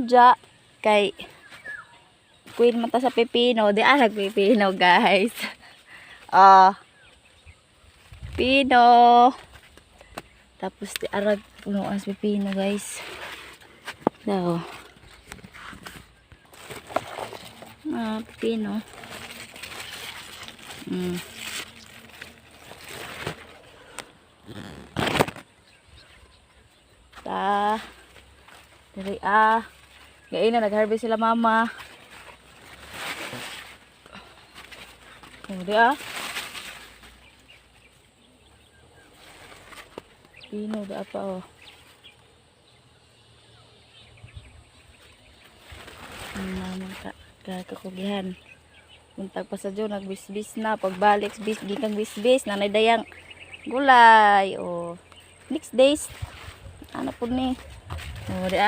dya kay queen mata sa pipino, di nagpipino guys. Pino. Tapos di arag puno as pipino guys. Daw. Pipino. Dari ngayon na nag-harvest sila mama. Dari pino da apa naman kakakugihan. Muntag pa sa dyan, nagbisbis na. Pagbalik, gikang bisbis, nanay dayang gulay. Next days, ano po ni? Di